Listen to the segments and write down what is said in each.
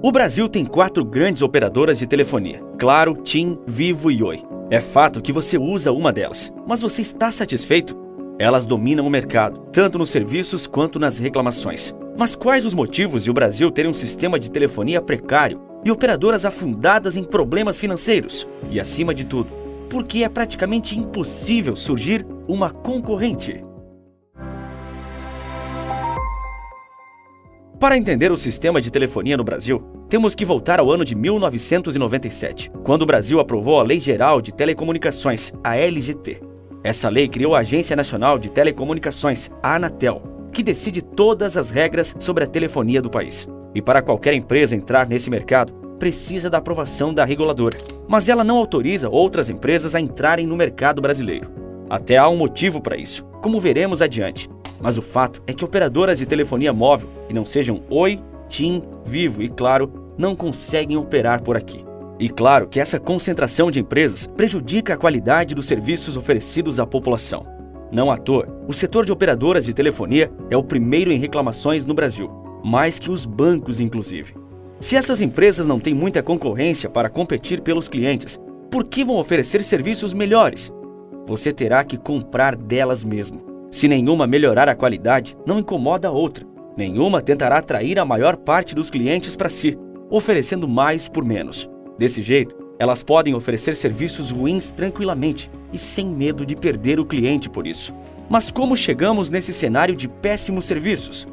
O Brasil tem 4 grandes operadoras de telefonia: Claro, TIM, Vivo e Oi. É fato que você usa uma delas, mas você está satisfeito? Elas dominam o mercado, tanto nos serviços quanto nas reclamações. Mas quais os motivos de o Brasil ter um sistema de telefonia precário e operadoras afundadas em problemas financeiros? E, acima de tudo, por que é praticamente impossível surgir uma concorrente? Para entender o sistema de telefonia no Brasil, temos que voltar ao ano de 1997, quando o Brasil aprovou a Lei Geral de Telecomunicações, a LGT. Essa lei criou a Agência Nacional de Telecomunicações, a Anatel, que decide todas as regras sobre a telefonia do país. E para qualquer empresa entrar nesse mercado, precisa da aprovação da reguladora. Mas ela não autoriza outras empresas a entrarem no mercado brasileiro. Até há um motivo para isso, como veremos adiante. Mas o fato é que operadoras de telefonia móvel, que não sejam Oi, TIM, Vivo e Claro, não conseguem operar por aqui. E claro que essa concentração de empresas prejudica a qualidade dos serviços oferecidos à população. Não à toa, o setor de operadoras de telefonia é o primeiro em reclamações no Brasil, mais que os bancos inclusive. Se essas empresas não têm muita concorrência para competir pelos clientes, por que vão oferecer serviços melhores? Você terá que comprar delas mesmo. Se nenhuma melhorar a qualidade, não incomoda a outra. Nenhuma tentará atrair a maior parte dos clientes para si, oferecendo mais por menos. Desse jeito, elas podem oferecer serviços ruins tranquilamente e sem medo de perder o cliente por isso. Mas como chegamos nesse cenário de péssimos serviços?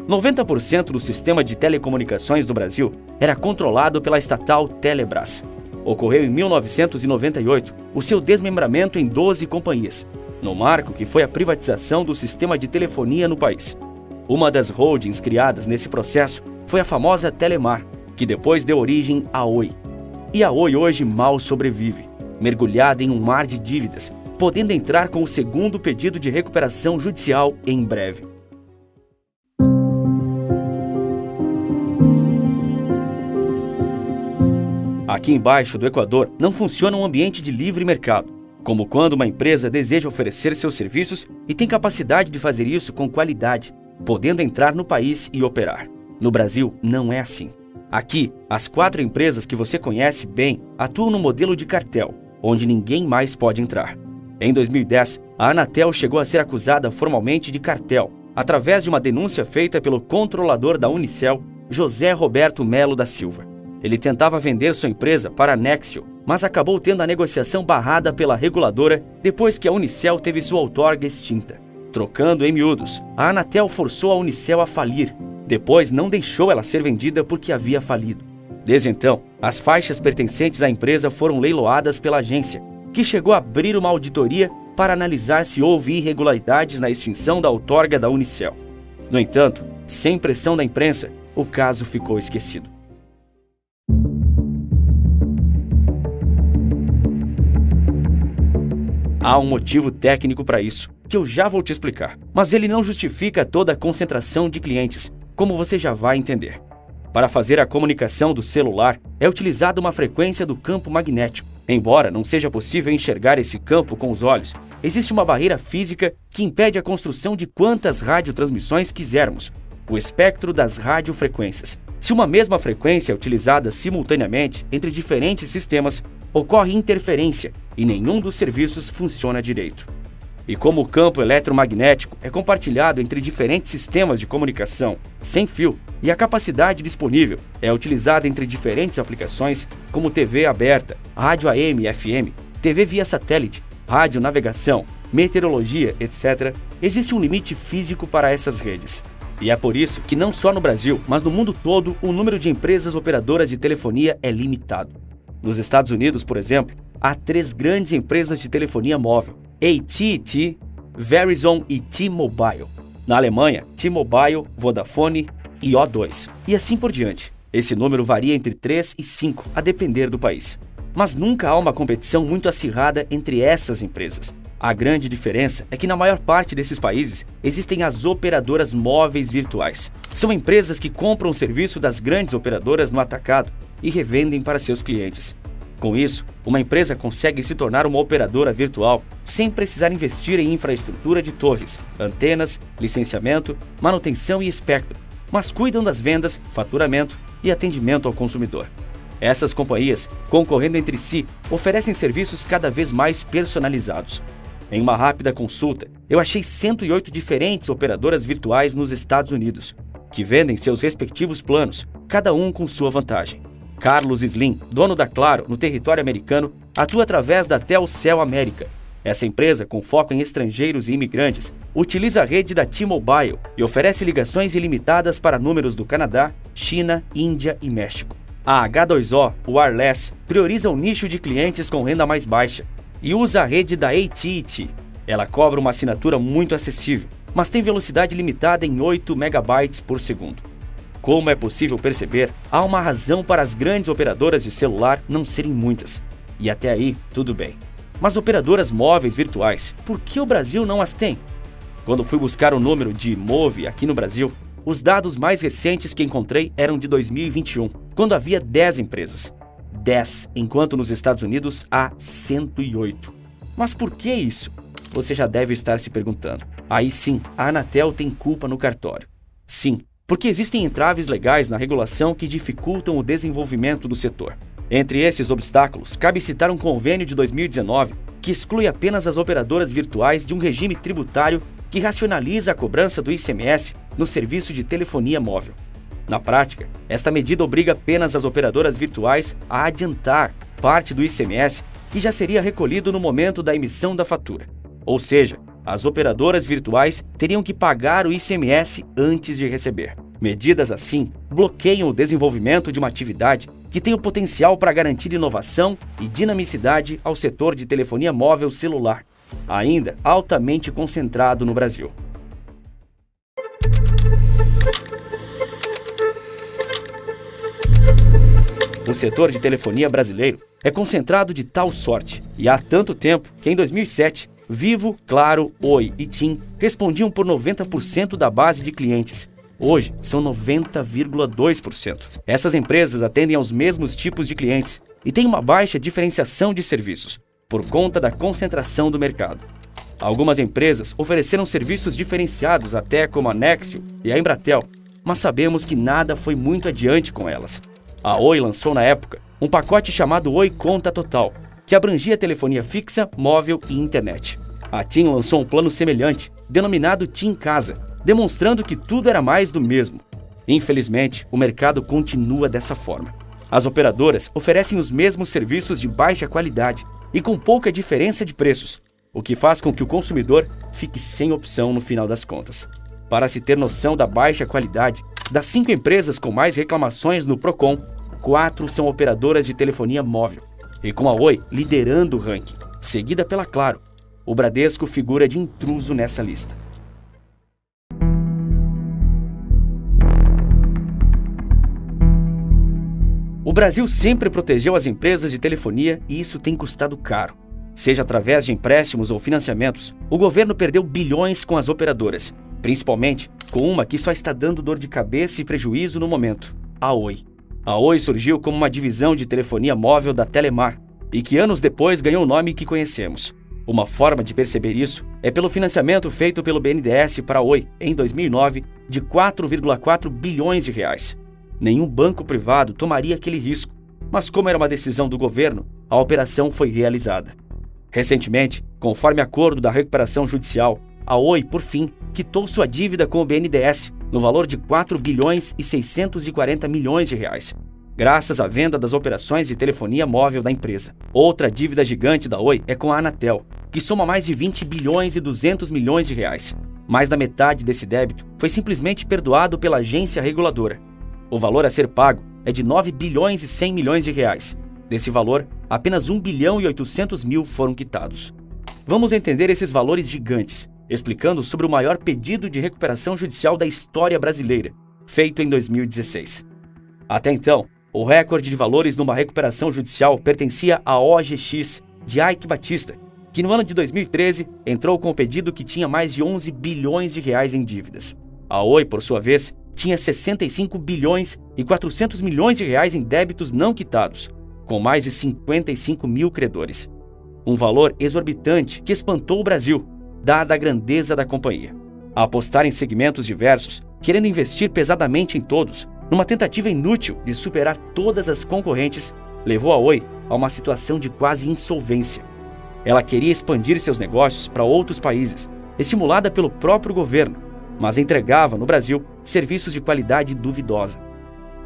90% do sistema de telecomunicações do Brasil era controlado pela estatal Telebrás. Ocorreu em 1998 o seu desmembramento em 12 companhias, no marco que foi a privatização do sistema de telefonia no país. Uma das holdings criadas nesse processo foi a famosa Telemar, que depois deu origem à Oi. E a Oi hoje mal sobrevive, mergulhada em um mar de dívidas, podendo entrar com o segundo pedido de recuperação judicial em breve. Aqui embaixo do Equador não funciona um ambiente de livre mercado, como quando uma empresa deseja oferecer seus serviços e tem capacidade de fazer isso com qualidade, podendo entrar no país e operar. No Brasil, não é assim. Aqui, as 4 empresas que você conhece bem atuam no modelo de cartel, onde ninguém mais pode entrar. Em 2010, a Anatel chegou a ser acusada formalmente de cartel, através de uma denúncia feita pelo controlador da Unicel, José Roberto Melo da Silva. Ele tentava vender sua empresa para a Nexio, mas acabou tendo a negociação barrada pela reguladora depois que a Unicel teve sua outorga extinta. Trocando em miúdos, a Anatel forçou a Unicel a falir. Depois não deixou ela ser vendida porque havia falido. Desde então, as faixas pertencentes à empresa foram leiloadas pela agência, que chegou a abrir uma auditoria para analisar se houve irregularidades na extinção da outorga da Unicel. No entanto, sem pressão da imprensa, o caso ficou esquecido. Há um motivo técnico para isso, que eu já vou te explicar. Mas ele não justifica toda a concentração de clientes, como você já vai entender. Para fazer a comunicação do celular, é utilizada uma frequência do campo magnético. Embora não seja possível enxergar esse campo com os olhos, existe uma barreira física que impede a construção de quantas radiotransmissões quisermos, o espectro das radiofrequências. Se uma mesma frequência é utilizada simultaneamente entre diferentes sistemas, ocorre interferência e nenhum dos serviços funciona direito. E como o campo eletromagnético é compartilhado entre diferentes sistemas de comunicação sem fio e a capacidade disponível é utilizada entre diferentes aplicações como TV aberta, rádio AM e FM, TV via satélite, rádio navegação, meteorologia, etc., existe um limite físico para essas redes. E é por isso que não só no Brasil, mas no mundo todo, o número de empresas operadoras de telefonia é limitado. Nos Estados Unidos, por exemplo, há 3 grandes empresas de telefonia móvel: AT&T, Verizon e T-Mobile. Na Alemanha, T-Mobile, Vodafone e O2. E assim por diante. Esse número varia entre 3 e 5, a depender do país. Mas nunca há uma competição muito acirrada entre essas empresas. A grande diferença é que na maior parte desses países existem as operadoras móveis virtuais. São empresas que compram o serviço das grandes operadoras no atacado e revendem para seus clientes. Com isso, uma empresa consegue se tornar uma operadora virtual sem precisar investir em infraestrutura de torres, antenas, licenciamento, manutenção e espectro, mas cuidam das vendas, faturamento e atendimento ao consumidor. Essas companhias, concorrendo entre si, oferecem serviços cada vez mais personalizados. Em uma rápida consulta, eu achei 108 diferentes operadoras virtuais nos Estados Unidos, que vendem seus respectivos planos, cada um com sua vantagem. Carlos Slim, dono da Claro no território americano, atua através da Telcel América. Essa empresa, com foco em estrangeiros e imigrantes, utiliza a rede da T-Mobile e oferece ligações ilimitadas para números do Canadá, China, Índia e México. A H2O, Wireless, prioriza o nicho de clientes com renda mais baixa e usa a rede da AT&T. Ela cobra uma assinatura muito acessível, mas tem velocidade limitada em 8 megabytes por segundo. Como é possível perceber, há uma razão para as grandes operadoras de celular não serem muitas. E até aí, tudo bem. Mas operadoras móveis virtuais, por que o Brasil não as tem? Quando fui buscar o número de Move aqui no Brasil, os dados mais recentes que encontrei eram de 2021, quando havia 10 empresas. 10, enquanto nos Estados Unidos há 108. Mas por que isso? Você já deve estar se perguntando. Aí sim, a Anatel tem culpa no cartório. Sim, porque existem entraves legais na regulação que dificultam o desenvolvimento do setor. Entre esses obstáculos, cabe citar um convênio de 2019 que exclui apenas as operadoras virtuais de um regime tributário que racionaliza a cobrança do ICMS no serviço de telefonia móvel. Na prática, esta medida obriga apenas as operadoras virtuais a adiantar parte do ICMS que já seria recolhido no momento da emissão da fatura. Ou seja, as operadoras virtuais teriam que pagar o ICMS antes de receber. Medidas assim bloqueiam o desenvolvimento de uma atividade que tem o potencial para garantir inovação e dinamicidade ao setor de telefonia móvel celular, ainda altamente concentrado no Brasil. O setor de telefonia brasileiro é concentrado de tal sorte, e há tanto tempo que em 2007, Vivo, Claro, Oi e TIM respondiam por 90% da base de clientes. Hoje, são 90,2%. Essas empresas atendem aos mesmos tipos de clientes e têm uma baixa diferenciação de serviços, por conta da concentração do mercado. Algumas empresas ofereceram serviços diferenciados até como a Nextel e a Embratel, mas sabemos que nada foi muito adiante com elas. A Oi lançou na época um pacote chamado Oi Conta Total, que abrangia telefonia fixa, móvel e internet. A TIM lançou um plano semelhante, denominado TIM Casa, demonstrando que tudo era mais do mesmo. Infelizmente, o mercado continua dessa forma. As operadoras oferecem os mesmos serviços de baixa qualidade e com pouca diferença de preços, o que faz com que o consumidor fique sem opção no final das contas. Para se ter noção da baixa qualidade, das 5 empresas com mais reclamações no Procon, 4 são operadoras de telefonia móvel, e com a Oi liderando o ranking, seguida pela Claro. O Bradesco figura de intruso nessa lista. O Brasil sempre protegeu as empresas de telefonia e isso tem custado caro. Seja através de empréstimos ou financiamentos, o governo perdeu bilhões com as operadoras, principalmente com uma que só está dando dor de cabeça e prejuízo no momento, a Oi. A Oi surgiu como uma divisão de telefonia móvel da Telemar e que anos depois ganhou o nome que conhecemos. Uma forma de perceber isso é pelo financiamento feito pelo BNDES para a Oi em 2009 de 4,4 bilhões de reais. Nenhum banco privado tomaria aquele risco, mas como era uma decisão do governo, a operação foi realizada. Recentemente, conforme acordo da recuperação judicial, a Oi, por fim, quitou sua dívida com o BNDES no valor de 4 bilhões e 640 milhões de reais, graças à venda das operações de telefonia móvel da empresa. Outra dívida gigante da Oi é com a Anatel, que soma mais de 20 bilhões e 200 milhões de reais. Mais da metade desse débito foi simplesmente perdoado pela agência reguladora. O valor a ser pago é de 9 bilhões e 100 milhões de reais. Desse valor, apenas 1 bilhão e 800 mil foram quitados. Vamos entender esses valores gigantes, explicando sobre o maior pedido de recuperação judicial da história brasileira, feito em 2016. Até então, o recorde de valores numa recuperação judicial pertencia à OGX, de Eike Batista, que no ano de 2013 entrou com o pedido que tinha mais de 11 bilhões de reais em dívidas. A Oi, por sua vez, tinha 65 bilhões e 400 milhões de reais em débitos não quitados, com mais de 55 mil credores. Um valor exorbitante que espantou o Brasil, dada a grandeza da companhia. A apostar em segmentos diversos, querendo investir pesadamente em todos, numa tentativa inútil de superar todas as concorrentes, levou a Oi a uma situação de quase insolvência. Ela queria expandir seus negócios para outros países, estimulada pelo próprio governo, mas entregava, no Brasil, serviços de qualidade duvidosa.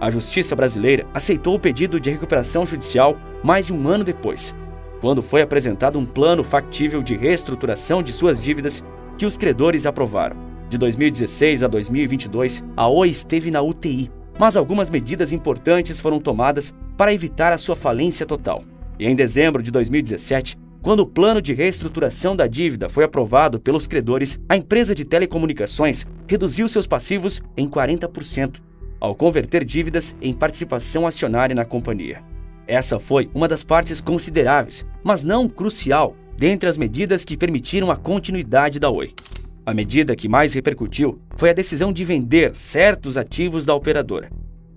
A Justiça brasileira aceitou o pedido de recuperação judicial mais de um ano depois, quando foi apresentado um plano factível de reestruturação de suas dívidas que os credores aprovaram. De 2016 a 2022, a Oi esteve na UTI, mas algumas medidas importantes foram tomadas para evitar a sua falência total. E em dezembro de 2017, quando o plano de reestruturação da dívida foi aprovado pelos credores, a empresa de telecomunicações reduziu seus passivos em 40%, ao converter dívidas em participação acionária na companhia. Essa foi uma das partes consideráveis, mas não crucial, dentre as medidas que permitiram a continuidade da Oi. A medida que mais repercutiu foi a decisão de vender certos ativos da operadora.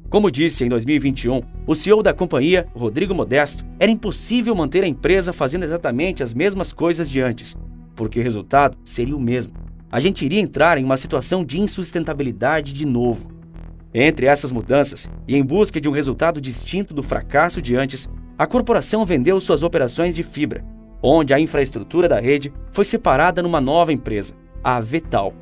Como disse em 2021, o CEO da companhia, Rodrigo Modesto, era impossível manter a empresa fazendo exatamente as mesmas coisas de antes, porque o resultado seria o mesmo. A gente iria entrar em uma situação de insustentabilidade de novo. Entre essas mudanças, e em busca de um resultado distinto do fracasso de antes, a corporação vendeu suas operações de fibra, onde a infraestrutura da rede foi separada numa nova empresa, a Vetal,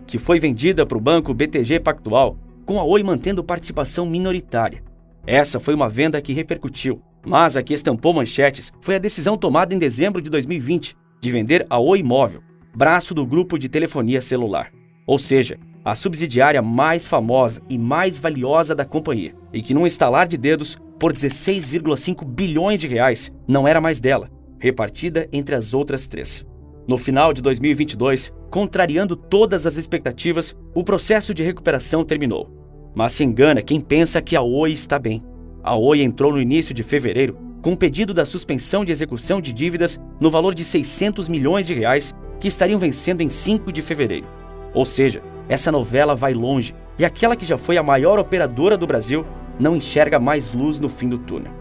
que foi vendida para o banco BTG Pactual, com a Oi mantendo participação minoritária. Essa foi uma venda que repercutiu, mas a que estampou manchetes foi a decisão tomada em dezembro de 2020 de vender a Oi Móvel, braço do grupo de telefonia celular, ou seja, a subsidiária mais famosa e mais valiosa da companhia, e que num estalar de dedos, por 16,5 bilhões de reais, não era mais dela, repartida entre as outras três. No final de 2022, contrariando todas as expectativas, o processo de recuperação terminou. Mas se engana quem pensa que a Oi está bem. A Oi entrou no início de fevereiro com um pedido da suspensão de execução de dívidas no valor de 600 milhões de reais que estariam vencendo em 5 de fevereiro. Ou seja, essa novela vai longe e aquela que já foi a maior operadora do Brasil não enxerga mais luz no fim do túnel.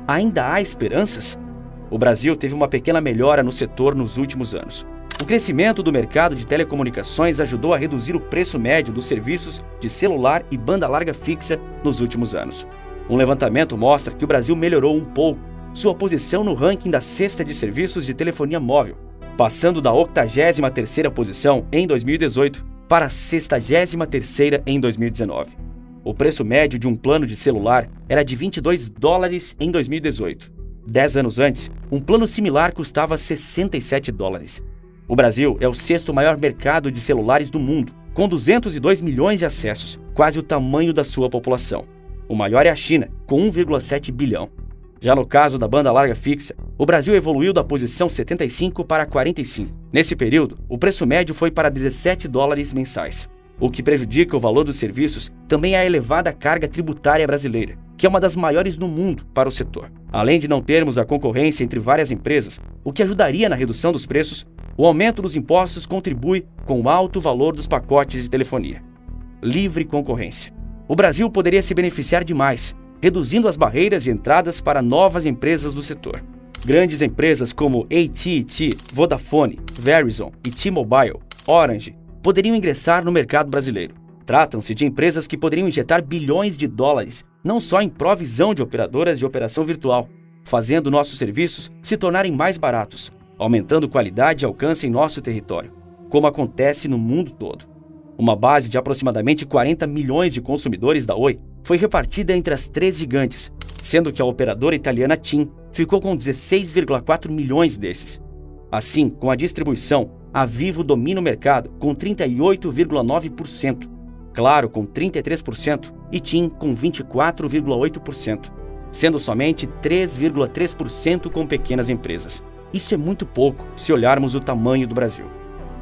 Ainda há esperanças? O Brasil teve uma pequena melhora no setor nos últimos anos. O crescimento do mercado de telecomunicações ajudou a reduzir o preço médio dos serviços de celular e banda larga fixa nos últimos anos. Um levantamento mostra que o Brasil melhorou um pouco sua posição no ranking da cesta de serviços de telefonia móvel, passando da 83ª posição em 2018 para a 63ª em 2019. O preço médio de um plano de celular era de $22 em 2018. 10 anos antes, um plano similar custava $67. O Brasil é o 6º maior mercado de celulares do mundo, com 202 milhões de acessos, quase o tamanho da sua população. O maior é a China, com 1,7 bilhão. Já no caso da banda larga fixa, o Brasil evoluiu da posição 75 para 45. Nesse período, o preço médio foi para $17 mensais. O que prejudica o valor dos serviços também é a elevada carga tributária brasileira, que é uma das maiores no mundo para o setor. Além de não termos a concorrência entre várias empresas, o que ajudaria na redução dos preços, o aumento dos impostos contribui com o alto valor dos pacotes de telefonia. Livre concorrência. O Brasil poderia se beneficiar demais, reduzindo as barreiras de entradas para novas empresas do setor. Grandes empresas como AT&T, Vodafone, Verizon e T-Mobile, Orange, poderiam ingressar no mercado brasileiro. Tratam-se de empresas que poderiam injetar bilhões de dólares, não só em provisão de operadoras de operação virtual, fazendo nossos serviços se tornarem mais baratos, aumentando qualidade e alcance em nosso território, como acontece no mundo todo. Uma base de aproximadamente 40 milhões de consumidores da Oi foi repartida entre as três gigantes, sendo que a operadora italiana TIM ficou com 16,4 milhões desses. Assim, com a distribuição, a Vivo domina o mercado com 38,9%, Claro com 33% e TIM com 24,8%, sendo somente 3,3% com pequenas empresas. Isso é muito pouco se olharmos o tamanho do Brasil.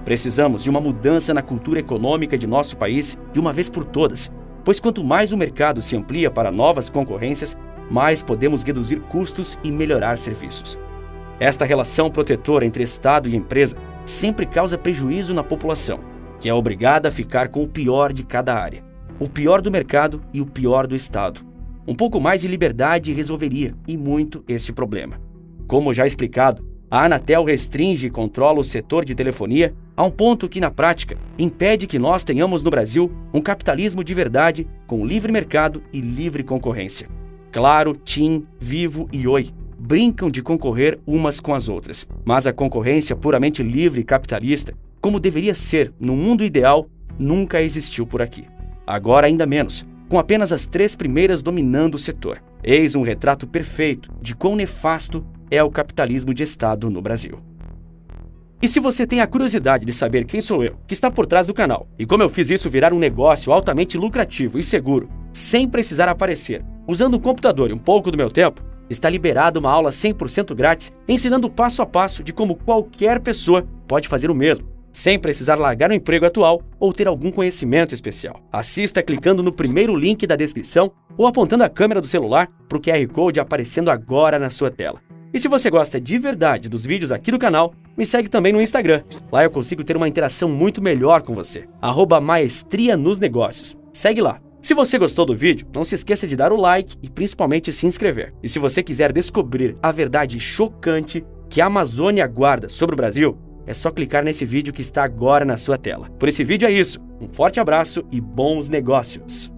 Precisamos de uma mudança na cultura econômica de nosso país de uma vez por todas, pois quanto mais o mercado se amplia para novas concorrências, mais podemos reduzir custos e melhorar serviços. Esta relação protetora entre Estado e empresa sempre causa prejuízo na população, que é obrigada a ficar com o pior de cada área, o pior do mercado e o pior do Estado. Um pouco mais de liberdade resolveria, e muito, este problema. Como já explicado, a Anatel restringe e controla o setor de telefonia a um ponto que, na prática, impede que nós tenhamos no Brasil um capitalismo de verdade com livre mercado e livre concorrência. Claro, TIM, Vivo e Oi brincam de concorrer umas com as outras, mas a concorrência puramente livre e capitalista, como deveria ser no mundo ideal, nunca existiu por aqui. Agora ainda menos, com apenas as 3 primeiras dominando o setor. Eis um retrato perfeito de quão nefasto é o capitalismo de Estado no Brasil. E se você tem a curiosidade de saber quem sou eu, que está por trás do canal, e como eu fiz isso virar um negócio altamente lucrativo e seguro, sem precisar aparecer, usando um computador e um pouco do meu tempo, está liberada uma aula 100% grátis, ensinando passo a passo de como qualquer pessoa pode fazer o mesmo, sem precisar largar o emprego atual ou ter algum conhecimento especial. Assista clicando no primeiro link da descrição ou apontando a câmera do celular para o QR Code aparecendo agora na sua tela. E se você gosta de verdade dos vídeos aqui do canal, me segue também no Instagram. Lá eu consigo ter uma interação muito melhor com você. @maestria nos negócios. Segue lá. Se você gostou do vídeo, não se esqueça de dar o like e principalmente se inscrever. E se você quiser descobrir a verdade chocante que a Amazônia guarda sobre o Brasil, é só clicar nesse vídeo que está agora na sua tela. Por esse vídeo é isso. Um forte abraço e bons negócios!